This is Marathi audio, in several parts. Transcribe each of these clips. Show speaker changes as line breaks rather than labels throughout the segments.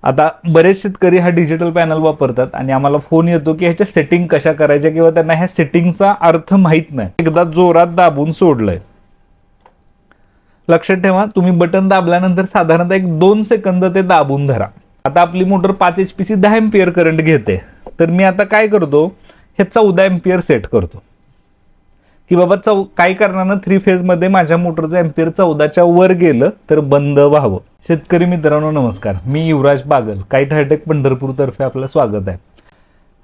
आता बरेच शेतकरी हा डिजिटल पॅनल वापरतात आणि आम्हाला फोन येतो की ह्याच्या सेटिंग कशा करायच्या किंवा त्यांना ह्या सेटिंगचा अर्थ माहीत नाही. एकदा जोरात दाबून सोडलंय. लक्षात ठेवा, तुम्ही बटन दाबल्यानंतर साधारणतः 1-2 सेकंद ते दाबून धरा. आता आपली मोटर 5 HP ची 10 एम्पियर करंट घेते, तर मी आता काय करतो, हे 14 एम्पियर सेट करतो की बाबा काय करणार ना, 3 फेज मध्ये माझ्या मोटरचं एम्पियर 14च्या वर गेलं तर बंद व्हावं. शेतकरी मित्रांनो नमस्कार, मी युवराज बागल, काईट हायटेक पंढरपूर तर्फे आपलं स्वागत आहे.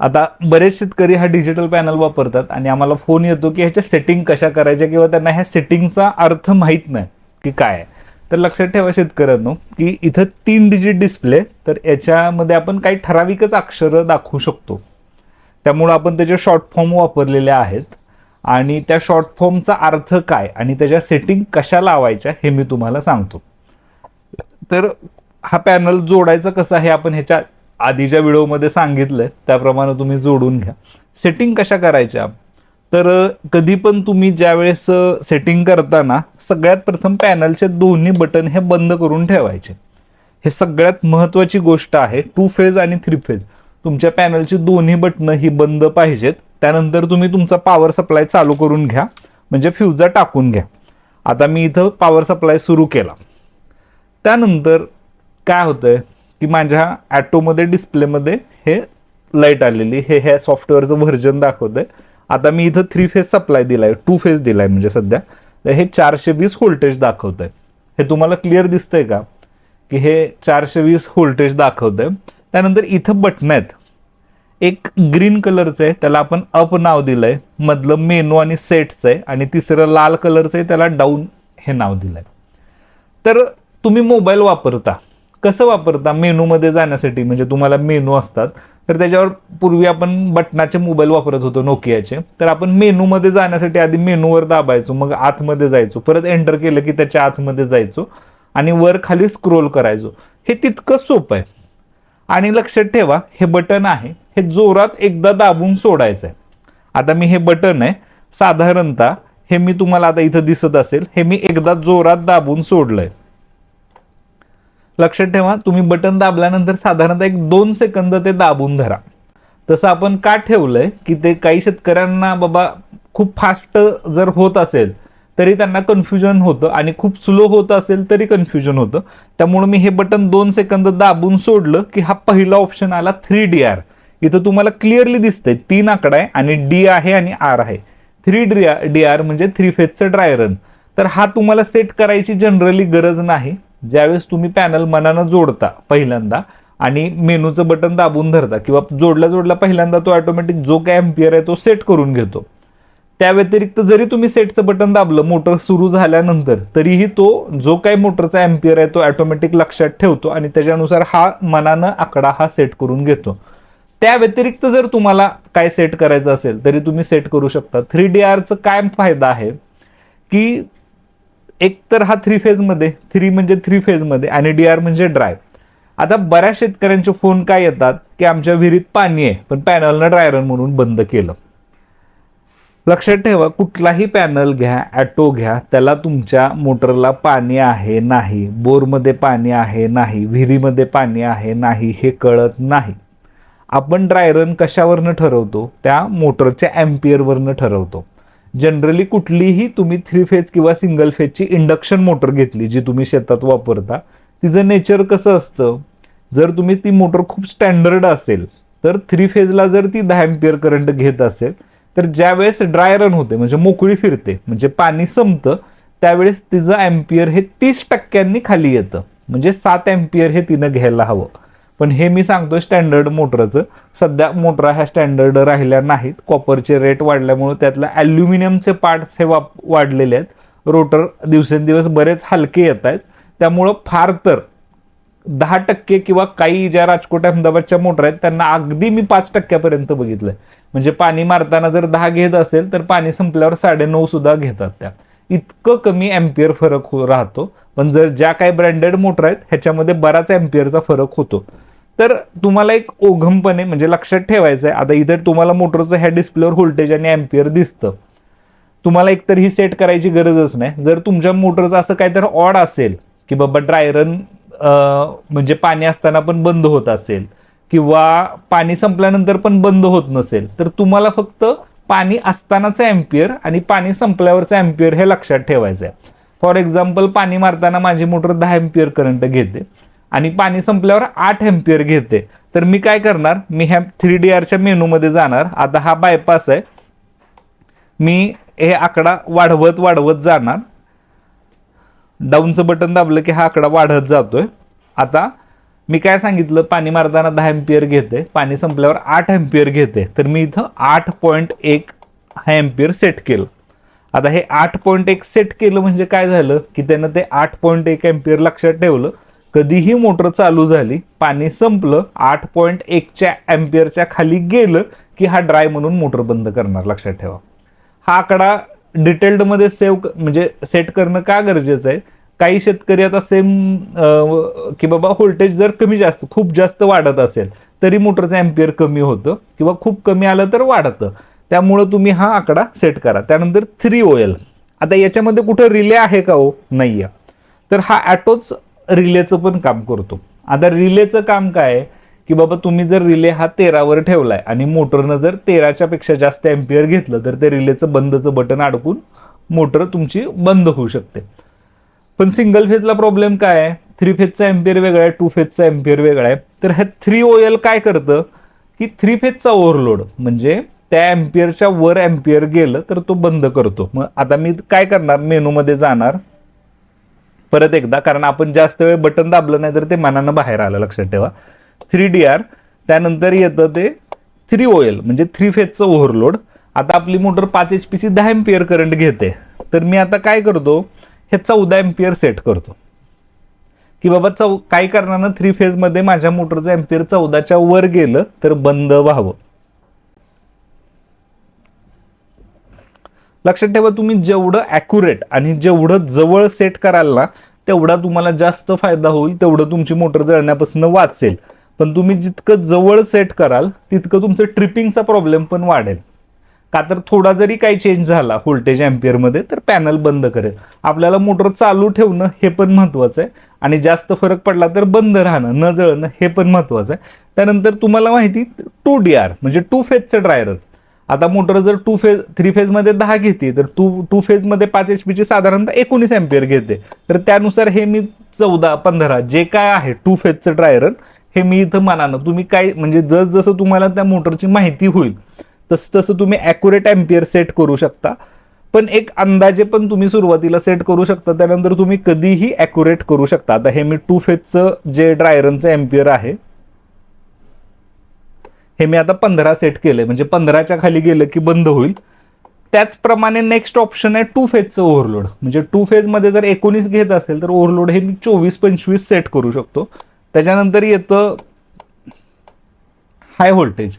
आता बरेच शेतकरी हा डिजिटल पॅनल वापरतात आणि आम्हाला फोन येतो की ह्याच्या सेटिंग कशा करायच्या किंवा त्यांना ह्या सेटिंगचा अर्थ माहीत नाही की काय. तर लक्षात ठेवा शेतकऱ्यांनो की इथं 3 डिजिट डिस्प्ले, तर याच्यामध्ये आपण काही ठराविकच अक्षरं दाखवू शकतो. त्यामुळे आपण त्याचे शॉर्ट फॉर्म वापरलेले आहेत आणि त्या शॉर्ट फॉर्मचा अर्थ काय आणि त्याच्या सेटिंग कशा लावायच्या हे मी तुम्हाला सांगतो. तर हा पॅनल जोडायचा कसा हे आपण ह्याच्या आधीच्या व्हिडिओमध्ये सांगितलंय, त्याप्रमाणे तुम्ही जोडून घ्या. सेटिंग कशा करायच्या, तर कधी पण तुम्ही ज्यावेळेस सेटिंग करताना सगळ्यात प्रथम पॅनलचे दोन्ही बटन हे बंद करून ठेवायचे. हे सगळ्यात महत्वाची गोष्ट आहे. 2 फेज आणि 3 फेज तुमच्या पॅनलची दोन्ही बटन ही बंद पाहिजेत. त्यानंतर तुम्ही तुमचा पॉवर सप्लाय चालू करून घ्या, म्हणजे फ्यूजा टाकून घ्या. आता मी इथं पॉवर सप्लाय सुरू केला. त्यानंतर काय होतंय की माझ्या ॲटोमध्ये डिस्प्लेमध्ये हे लाईट आलेली, हे सॉफ्टवेअरचं व्हर्जन दाखवतंय. आता मी इथं 3 फेज सप्लाय दिलाय, 2 फेज दिलाय म्हणजे सध्या, तर हे 420 व्होल्टेज दाखवतंय. हे तुम्हाला क्लिअर दिसतंय का की हे 420 व्होल्टेज दाखवतंय. त्यानंतर इथं बटन आहेत, एक ग्रीन कलरचं आहे त्याला आपण अप नाव दिलंय, मधलं मेनू आणि सेट्स आहे, आणि तिसरं लाल कलरचं आहे त्याला डाऊन हे नाव दिलंय. तर तुम्ही मोबाईल वापरता, कसं वापरता, मेनूमध्ये जाण्यासाठी, म्हणजे तुम्हाला मेनू असतात, तर त्याच्यावर पूर्वी आपण बटनाचे मोबाईल वापरत होतो नोकियाचे. तर आपण मेनूमध्ये जाण्यासाठी आधी मेनूवर दाबायचो, मग आतमध्ये जायचो, परत एंटर केलं की त्याच्या आतमध्ये जायचो आणि वर खाली स्क्रोल करायचो. हे तितकं सोपं आहे. आणि लक्षात ठेवा, हे बटन आहे, हे जोरात एकदा दाबून सोडायचं आहे. आता मी हे बटन आहे, साधारणतः हे मी तुम्हाला आता इथं दिसत असेल, हे मी एकदा जोरात दाबून सोडलंय. लक्षात ठेवा, तुम्ही बटन दाबल्यानंतर साधारणतः 1-2 सेकंद ते दाबून धरा. तसं आपण का ठेवलंय की ते काही शेतकऱ्यांना बाबा खूप फास्ट जर होत असेल तरी त्यांना कन्फ्युजन होतं आणि खूप स्लो होत असेल तरी कन्फ्युजन होतं. त्यामुळे मी हे बटन 2 सेकंद दाबून सोडलं की हा पहिला ऑप्शन आला 3DR. इथं तुम्हाला क्लिअरली दिसतंय 3 आकडा आहे आणि D आहे आणि R आहे. 3DR म्हणजे 3 फेजचं ड्राय रन. तर हा तुम्हाला सेट करायची जनरली गरज नाही. ज्यावेळेस तुम्ही पॅनल मनानं जोडता पहिल्यांदा आणि मेनूचं बटन दाबून धरता किंवा जोडला पहिल्यांदा तो ऑटोमॅटिक जो काय एम्पियर आहे तो सेट करून घेतो. त्या व्यतिरिक्त जरी तुम्ही सेटचं बटन दाबलं मोटर सुरू झाल्यानंतर, तरीही तो जो काही मोटरचा एम्पियर आहे तो ऑटोमॅटिक लक्षात ठेवतो आणि त्याच्यानुसार हा मनानं आकडा हा सेट करून घेतो. त्या व्यतिरिक्त जर तुम्हाला काय सेट करायचं असेल तरी तुम्ही सेट करू शकता. 3DRचं काय फायदा आहे की एक तर हा 3 फेज मध्ये, 3 म्हणजे 3 फेज मध्ये आणि DR म्हणजे ड्राय. आता बऱ्याच शेतकऱ्यांचे फोन काय येतात की आमच्या विहिरीत पाणी आहे पण पॅनलनं ड्राय रन म्हणून बंद केलं. लक्षात ठेवा, कुठलाही पॅनल घ्या, ॲटो घ्या, त्याला तुमच्या मोटरला पाणी आहे नाही, बोरमध्ये पाणी आहे नाही, विहिरीमध्ये पाणी आहे नाही हे कळत नाही. आपण ड्राय रन कशावरनं ठरवतो, त्या मोटरच्या एम्पियरवरनं ठरवतो. जनरली कुठलीही तुम्ही 3 फेज किंवा सिंगल फेजची इंडक्शन मोटर घेतली जी तुम्ही शेतात वापरता, तिचं नेचर कसं असतं, जर तुम्ही ती मोटर खूप स्टँडर्ड असेल तर 3 फेजला जर ती 10 एम्पियर करंट घेत असेल तर ज्यावेळेस ड्राय रन होते म्हणजे मोकळी फिरते म्हणजे पाणी संपतं, त्यावेळेस तिचं एम्पियर हे 30% खाली येतं, म्हणजे 7 एम्पियर हे तिनं घ्यायला हवं. पण हे मी सांगतोय स्टँडर्ड मोटरचं. सध्या मोटरा ह्या स्टँडर्ड राहिल्या नाहीत, कॉपरचे रेट वाढल्यामुळे त्यातल्या ॲल्युमिनियमचे पार्ट्स हे वाढलेले आहेत. रोटर दिवसेंदिवस बरेच हलके येत आहेत, त्यामुळं फार तर 10% किंवा काही ज्या राजकोट अहमदाबादच्या मोटर आहेत त्यांना अगदी मी 5% बघितलंय. म्हणजे पाणी मारताना जर 10 घेत असेल तर पाणी संपल्यावर 9.5 सुद्धा घेतात. त्या इतकं कमी एम्पियर फरक राहतो. पण जर ज्या काही ब्रँडेड मोटर आहेत ह्याच्यामध्ये बराच एम्पियरचा फरक होतो. तर तुम्हाला एक ओघमपणे म्हणजे लक्षात ठेवायचं आहे. आता इथे तुम्हाला मोटरचं ह्या डिस्प्लेवर व्होल्टेज आणि एम्पियर दिसतं, तुम्हाला एकतर ही सेट करायची गरजच नाही. जर तुमच्या मोटरचं असं काहीतरी ऑड असेल की बाबा ड्राय रन म्हणजे पाणी असताना पण बंद होत असेल किंवा पाणी संपल्यानंतर पण बंद होत नसेल, तर तुम्हाला फक्त पाणी असतानाचा एम्पियर आणि पाणी संपल्यावरचा एम्पियर हे लक्षात ठेवायचं आहे. फॉर एक्झाम्पल, पाणी मारताना माझी मोटर 10 एम्पियर करंट घेते आणि पाणी संपल्यावर 8 एम्पियर घेते, तर मी काय करणार, मी ह्या 3DR मेनूमध्ये जाणार. आता हा बायपास आहे, मी हे आकडा वाढवत वाढवत जाणार. डाऊनचं बटन दाबलं की हा आकडा वाढत जातोय. आता मी काय सांगितलं, पाणी मारताना 10 एम्पियर घेते, पाणी संपल्यावर 8 एम्पियर घेते, तर मी इथं 8.1 हा एम्पियर सेट केलं. आता हे 8.1 सेट केलं म्हणजे काय झालं की त्यानं ते 8.1 एम्पियर लक्षात ठेवलं. कधीही मोटर चालू झाली, पाणी संपलं, 8.1च्या एम्पियरच्या खाली गेलं की हा ड्राय म्हणून मोटर बंद करणार. लक्षात ठेवा, हा आकडा डिटेल्डमध्ये सेव्ह म्हणजे सेट करणं का गरजेचं आहे. काही शेतकरी आता सेम की बाबा व्होल्टेज जर कमी जास्त खूप जास्त वाढत असेल तरी मोटरचं एम्पियर कमी होतं किंवा खूप कमी आलं तर वाढतं. त्यामुळं तुम्ही हा आकडा सेट करा. त्यानंतर 3OL. आता याच्यामध्ये कुठं रिले आहे का हो, नाही आहे, तर हा ॲटोच रिलेचं पण काम करतो. आता रिलेचं काम काय आहे की बाबा तुम्ही जर रिले हा 13वर ठेवलाय आणि मोटरनं जर 13च्या पेक्षा जास्त एम्पियर घेतलं तर ते रिलेचं बंदचं बटन अडकून मोटर तुमची बंद होऊ शकते. पण सिंगल फेजला प्रॉब्लेम काय आहे, 3 फेजचा एम्पियर वेगळा आहे, 2 फेजचा एम्पियर वेगळा आहे. तर हे 3OL काय करतं की 3 फेजचा ओव्हरलोड म्हणजे त्या एम्पियरच्या वर एम्पियर गेलं तर तो बंद करतो. मग आता मी काय करणार, मेनूमध्ये जाणार परत एकदा, कारण आपण जास्त वेळ बटन दाबलं नाही तर ते मनानं बाहेर आलं. लक्षात ठेवा, 3DR, त्यानंतर येतं ते 3OL म्हणजे 3 फेजचं ओव्हरलोड. आता आपली मोटर 5 HP 10 एम्पियर करंट घेते, तर मी आता काय करतो, हे 14 एम्पियर सेट करतो की बाबा काही कारणानं 3 फेजमध्ये माझ्या मोटरचं एम्पियर 14च्या वर गेलं तर बंद व्हावं. लक्षात ठेवा, तुम्ही जेवढं ॲक्युरेट आणि जेवढं जवळ सेट कराल ना तेवढा तुम्हाला जास्त फायदा होईल, तेवढं तुमची मोटर जळण्यापासून वाचेल. पण तुम्ही जितकं जवळ सेट कराल तितकं तुमचं ट्रिपिंगचा प्रॉब्लेम पण वाढेल. का तर थोडा जरी काही चेंज झाला व्होल्टेज एम्पियरमध्ये तर पॅनल बंद करेल. आपल्याला मोटर चालू ठेवणं हे पण महत्वाचं आहे आणि जास्त फरक पडला तर बंद राहणं, न जळणं हे पण महत्वाचं आहे. त्यानंतर तुम्हाला माहिती 2DR म्हणजे 2 फेजचं ड्रायर. आता मोटर जर 3 फेजमध्ये 10 घेते तर 2 फेजमध्ये 5 HP साधारणतः 19 एम्पियर घेते, तर त्यानुसार हे मी 14, 15 जे काय आहे 2 फेजचं ड्रायर हे मी इथं मानानं तुम्ही काय म्हणजे जसं तुम्हाला त्या मोटरची माहिती होईल तसं तसं तुम्ही ॲक्युरेट एम्पियर सेट करू शकता. पण एक अंदाजे पण तुम्ही सुरुवातीला सेट करू शकता, त्यानंतर तुम्ही कधीही ॲक्युरेट करू शकता. आता हे मी 2 फेजचं जे ड्रायरनचं एम्पियर आहे हे मी आता 15 सेट केलंय, म्हणजे 15च्या खाली गेलं की बंद होईल. त्याचप्रमाणे नेक्स्ट ऑप्शन आहे 2 फेजचं ओव्हरलोड. म्हणजे 2 फेजमध्ये जर 19 घेत असेल तर ओव्हरलोड हे मी 24-25 सेट करू शकतो. त्याच्यानंतर येतं हाय व्होल्टेज.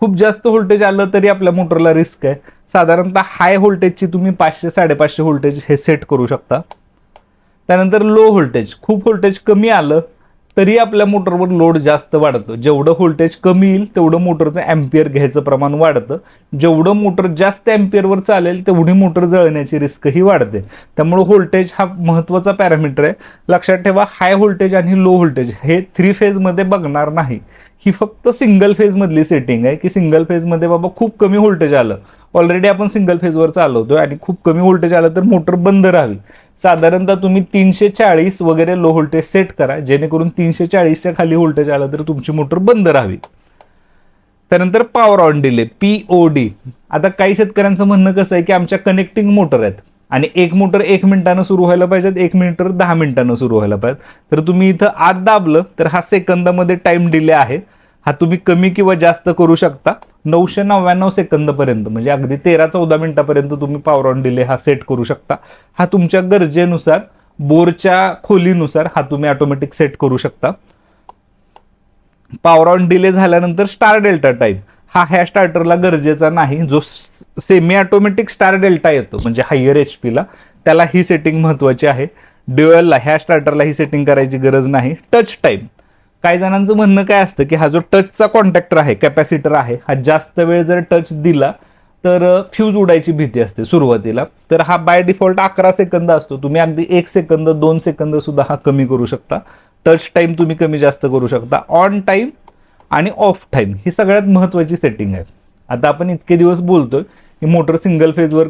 खूप जास्त व्होल्टेज आलं तरी आपल्या मोटरला रिस्क आहे. साधारणतः हाय व्होल्टेजची तुम्ही 500-550 व्होल्टेज हे सेट करू शकता. त्यानंतर लो व्होल्टेज, खूप व्होल्टेज कमी आलं तरी आपल्या मोटरवर लोड जास्त वाढतं. जेवढं व्होल्टेज कमी येईल तेवढं मोटरचं एम्पियर घ्यायचं प्रमाण वाढतं. जेवढं मोटर जास्त एम्पियरवर चालेल तेवढी मोटर जळण्याची रिस्कही वाढते. त्यामुळे व्होल्टेज हा महत्त्वाचा पॅरामीटर आहे. लक्षात ठेवा, हाय व्होल्टेज आणि लो व्होल्टेज हे 3 फेजमध्ये बघणार नाही. ही फक्त सिंगल फेज मधली सेटिंग आहे की सिंगल फेजमध्ये बाबा खूप कमी व्होल्टेज आलं, ऑलरेडी आपण सिंगल फेजवर चालवतोय आणि खूप कमी व्होल्टेज आलं तर मोटर बंद राहावी. साधारणतः तुम्ही 340 वगैरे लो व्होल्टेज सेट करा, जेणेकरून 340च्या खाली व्होल्टेज आलं तर तुमची मोटर बंद राहावी. त्यानंतर पॉवर ऑन डिले POD. आता काही शेतकऱ्यांचं म्हणणं कसं आहे की आमच्या कनेक्टिंग मोटर आहेत आणि एक मोटर 1 मिनिटानं सुरू व्हायला पाहिजेत, एक मोटर 10 मिनिटानं सुरू व्हायला पाहिजे. तर तुम्ही इथं आत दाबलं तर हा सेकंदामध्ये टाइम डिले आहे, हा तुम्ही कमी किंवा जास्त करू शकता. 999 सेकंदपर्यंत म्हणजे अगदी 13-14 मिनिटापर्यंत तुम्ही पॉवर ऑन डिले हा सेट करू शकता. हा तुमच्या गरजेनुसार, बोरच्या खोलीनुसार हा तुम्ही ऑटोमॅटिक सेट करू शकता. पॉवर ऑन डिले झाल्यानंतर स्टार डेल्टा टाईम हा ह्या स्टार्टरला गरजेचा नाही. जो सेमी ऑटोमॅटिक स्टार डेल्टा येतो म्हणजे हायर HP ला, त्याला ही सेटिंग महत्वाची आहे. ड्युअलला ह्या स्टार्टरला ही सेटिंग करायची गरज नाही. टच टाईम, काही जणांचं म्हणणं काय असतं की हा जो टचचा कॉन्टॅक्टर आहे, कॅपॅसिटर आहे, हा जास्त वेळ जर टच दिला तर फ्यूज उडायची भीती असते सुरुवातीला. तर हा बाय डिफॉल्ट 11 सेकंद असतो. तुम्ही अगदी 1 सेकंद 2 सेकंद सुद्धा हा कमी करू शकता. टच टाइम तुम्ही कमी जास्त करू शकता, ऑन टाइम आणि ऑफ टाइम ही सगळ्यात महत्त्वाची सेटिंग आहे. आता आपण इतके दिवस बोलतोय की मोटर सिंगल फेजवर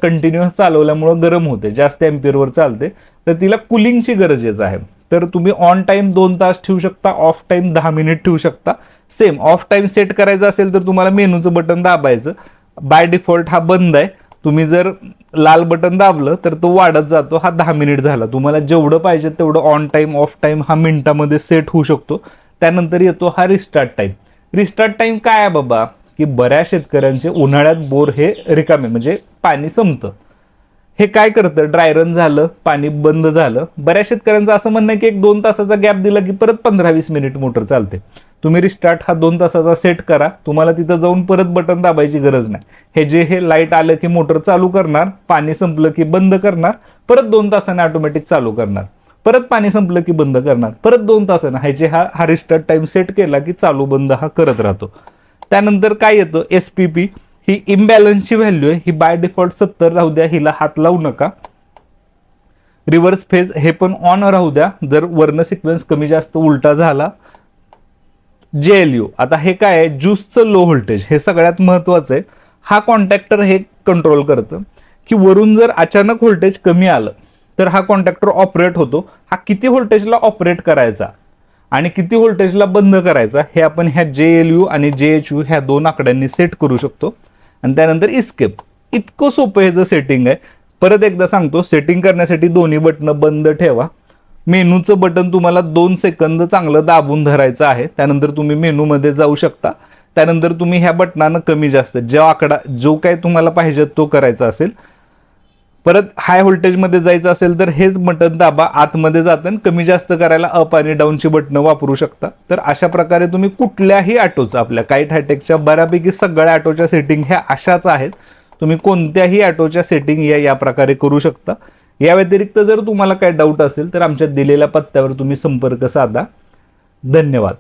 कंटिन्युअस चालवल्यामुळे गरम होते, जास्त एम्पियरवर चालते, तर तिला कुलिंगची गरजेचं आहे. तर तुम्ही ऑन टाइम 2 तास ठेवू शकता, ऑफ टाइम 10 मिनिट ठेवू शकता. सेम ऑफ टाइम सेट करायचा असेल तर तुम्हाला मेनूचं बटन दाबायचं. बाय डिफॉल्ट हा बंद आहे. तुम्ही जर लाल बटन दाबलं तर तो वाढत जातो. हा 10 मिनिट झाला. तुम्हाला जेवढं पाहिजे तेवढं ऑन टाइम ऑफ टाइम हा मिनिटामध्ये सेट होऊ शकतो. त्यानंतर येतो हा रिस्टार्ट टाइम. रिस्टार्ट टाइम काय आहे बाबा, की बऱ्याच शेतकऱ्यांचे उन्हाळ्यात बोर हे रिकामे म्हणजे पाणी संपतं. हे काय करतं, ड्राय रन झालं, पाणी बंद झालं, बऱ्याच शेतकऱ्यांचं असं म्हणणं आहे की 1-2 तासाचा गॅप दिला की परत 15-20 मिनिट मोटर चालते. तुम्ही रिस्टार्ट हा 2 तासाचा सेट करा. तुम्हाला तिथं जाऊन परत बटन दाबायची गरज नाही. हे लाईट आलं की मोटर चालू करणार, पाणी संपलं की बंद करणार, परत 2 तासाने ऑटोमॅटिक चालू करणार, परत पाणी संपलं की बंद करणार, परत 2 तासाने हा रिस्टार्ट टाइम सेट केला की चालू बंद हा करत राहतो. त्यानंतर काय येतं, SPP ही इम्बॅलन्सची व्हॅल्यू आहे. ही बाय डिफॉल्ट 70 राहू द्या, हिला हात लावू नका. रिव्हर्स फेज हे पण ऑन राहू द्या, जर वर्ण सिक्वेन्स कमी जास्त उलटा झाला. JLU आता हे काय आहे, ज्यूसचं लो व्होल्टेज हे सगळ्यात महत्वाचं आहे. हा कॉन्टॅक्टर हे कंट्रोल करतं की वरून जर अचानक व्होल्टेज कमी आलं तर हा कॉन्टॅक्टर ऑपरेट होतो. हा किती व्होल्टेजला ऑपरेट करायचा आणि किती व्होल्टेजला बंद करायचा हे आपण ह्या JLU आणि JHU ह्या 2 आकड्यांनी सेट करू शकतो. आणि त्यानंतर इस्केप. इतकं सोपं हे जर सेटिंग आहे. परत एकदा सांगतो, सेटिंग करण्यासाठी दोन्ही बटन बंद ठेवा. मेनूचं बटन तुम्हाला 2 सेकंद चांगलं दाबून धरायचं आहे. त्यानंतर तुम्ही मेनूमध्ये जाऊ शकता. त्यानंतर तुम्ही ह्या बटनानं कमी जास्त जो काही तुम्हाला पाहिजे तो करायचा असेल. परत हाय व्होल्टेजमध्ये जायचं असेल तर हेच बटन दाबा, आतमध्ये जातं. कमी जास्त करायला अप आणि डाऊनची बटनं वापरू शकता. तर अशा प्रकारे तुम्ही कुठल्याही ऑटोचं, आपल्या काईट हायटेकच्या बऱ्यापैकी सगळ्या ऑटोच्या सेटिंग ह्या अशाच आहेत. तुम्ही कोणत्याही ऑटोच्या सेटिंग या प्रकारे करू शकता. या व्यतिरिक्त जर तुम्हाला काही डाऊट असेल तर आमच्या दिलेल्या पत्त्यावर तुम्ही संपर्क साधा. धन्यवाद.